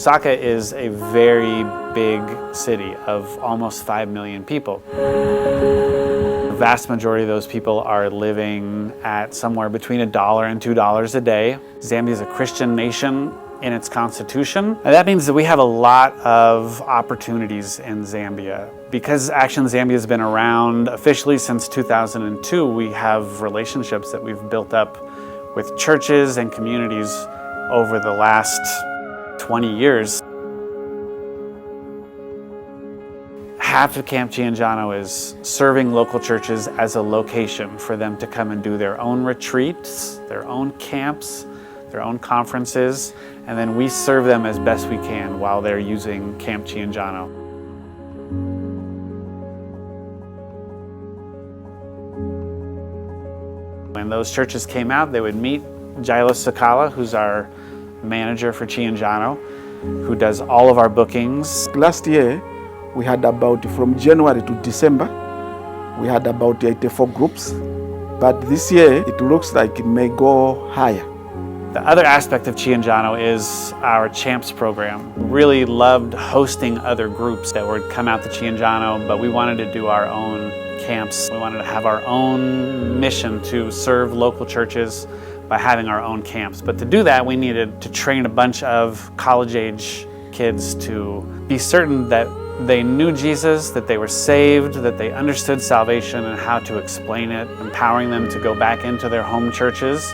Lusaka is a very big city of almost 5 million people. The vast majority of those people are living at somewhere between $1 and $2 a day. Zambia is a Christian nation in its constitution. And that means that we have a lot of opportunities in Zambia. Because Action Zambia has been around officially since 2002, we have relationships that we've built up with churches and communities over the last 20 years. Half of Camp Chianjano is serving local churches as a location for them to come and do their own retreats, their own camps, their own conferences, and then we serve them as best we can while they're using Camp Chianjano. When those churches came out, they would meet Jaila Sakala, who's our manager for Chianjano, who does all of our bookings. Last year, we had about, from January to December, we had about 84 groups. But this year, it looks like it may go higher. The other aspect of Chianjano is our Champs program. We really loved hosting other groups that would come out to Chianjano, but we wanted to do our own camps. We wanted to have our own mission to serve local churches by having our own camps. But to do that, we needed to train a bunch of college-age kids to be certain that they knew Jesus, that they were saved, that they understood salvation and how to explain it, empowering them to go back into their home churches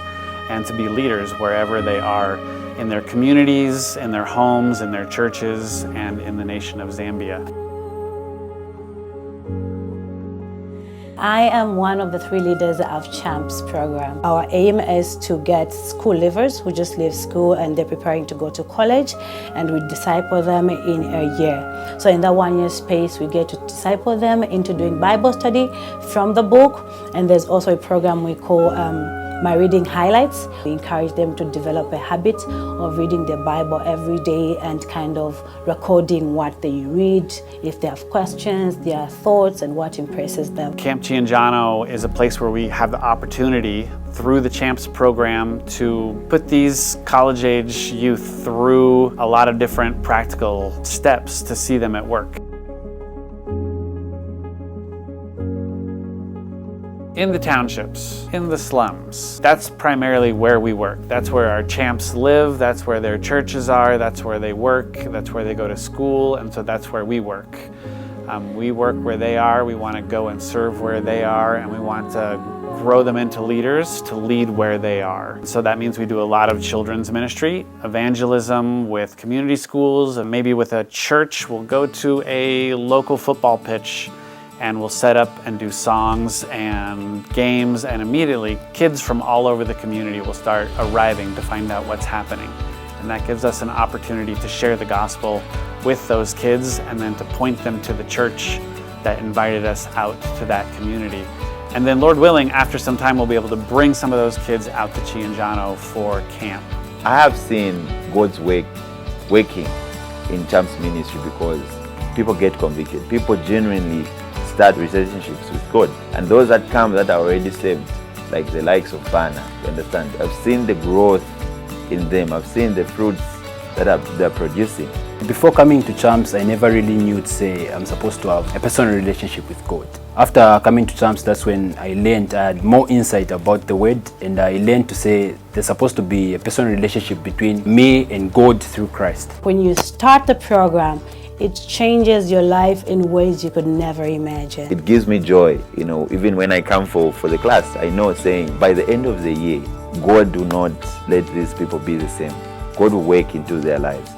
and to be leaders wherever they are in their communities, in their homes, in their churches, and in the nation of Zambia. I am one of the 3 leaders of Champs program. Our aim is to get school leavers who just leave school and they're preparing to go to college, and we disciple them in a year. So in that 1 year space, we get to disciple them into doing Bible study from the book, and there's also a program we call My Reading Highlights. We encourage them to develop a habit of reading the Bible every day and kind of recording what they read, if they have questions, their thoughts, and what impresses them. Camp Chianjano is a place where we have the opportunity through the Champs program to put these college-age youth through a lot of different practical steps to see them at work. In the townships, in the slums. That's primarily where we work. That's where our champs live, that's where their churches are, that's where they work, that's where they go to school, and so that's where we work. We work where they are, we want to go and serve where they are, and we want to grow them into leaders to lead where they are. So that means we do a lot of children's ministry, evangelism with community schools, and maybe with a church. We'll go to a local football pitch and we'll set up and do songs and games, and immediately kids from all over the community will start arriving to find out what's happening. And that gives us an opportunity to share the gospel with those kids and then to point them to the church that invited us out to that community. And then, Lord willing, after some time we'll be able to bring some of those kids out to Chianjano for camp. I have seen God's work working in Champs Ministry because people get convicted. People genuinely start relationships with God. And those that come that are already saved, like the likes of Bana, you understand? I've seen the growth in them. I've seen the fruits that they're producing. Before coming to Champs, I never really knew to say I'm supposed to have a personal relationship with God. After coming to Champs, that's when I had more insight about the word, and I learned to say there's supposed to be a personal relationship between me and God through Christ. When you start the program, it changes your life in ways you could never imagine. It gives me joy, you know, even when I come for the class, I know saying by the end of the year, God do not let these people be the same. God will work into their lives.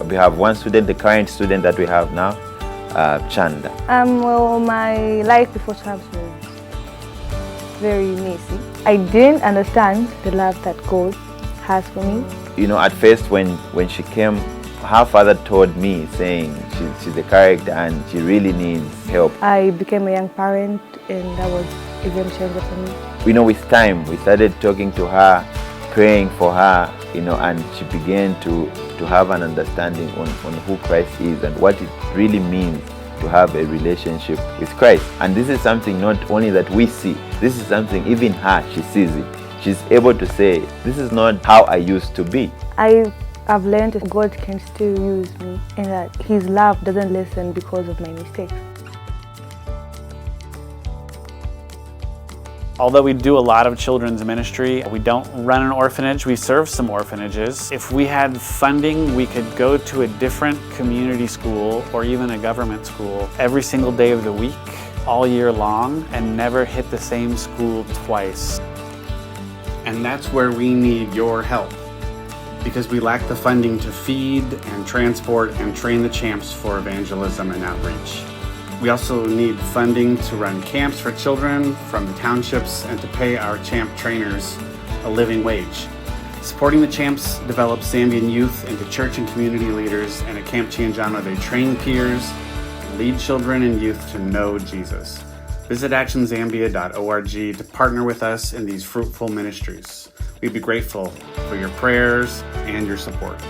We have one student, the current student that we have now, Chanda. Well, my life before Champs was very messy. I didn't understand the love that God has for me. You know, at first when she came, her father told me saying she's a character and she really needs help. I became a young parent and that was a game changer for me. You know, with time, we started talking to her, praying for her, you know, and she began to have an understanding on who Christ is and what it really means to have a relationship with Christ. And this is something not only that we see, this is something even her, she sees it. she's able to say, this is not how I used to be. I've learned that God can still use me and that His love doesn't lessen because of my mistakes. Although we do a lot of children's ministry, we don't run an orphanage, we serve some orphanages. If we had funding, we could go to a different community school or even a government school every single day of the week, all year long, and never hit the same school twice. And that's where we need your help, because we lack the funding to feed and transport and train the champs for evangelism and outreach. We also need funding to run camps for children from the townships and to pay our champ trainers a living wage. Supporting the champs develops Zambian youth into church and community leaders, and at Camp Chianjano they train peers and lead children and youth to know Jesus. Visit actionzambia.org to partner with us in these fruitful ministries. We'd be grateful for your prayers and your support.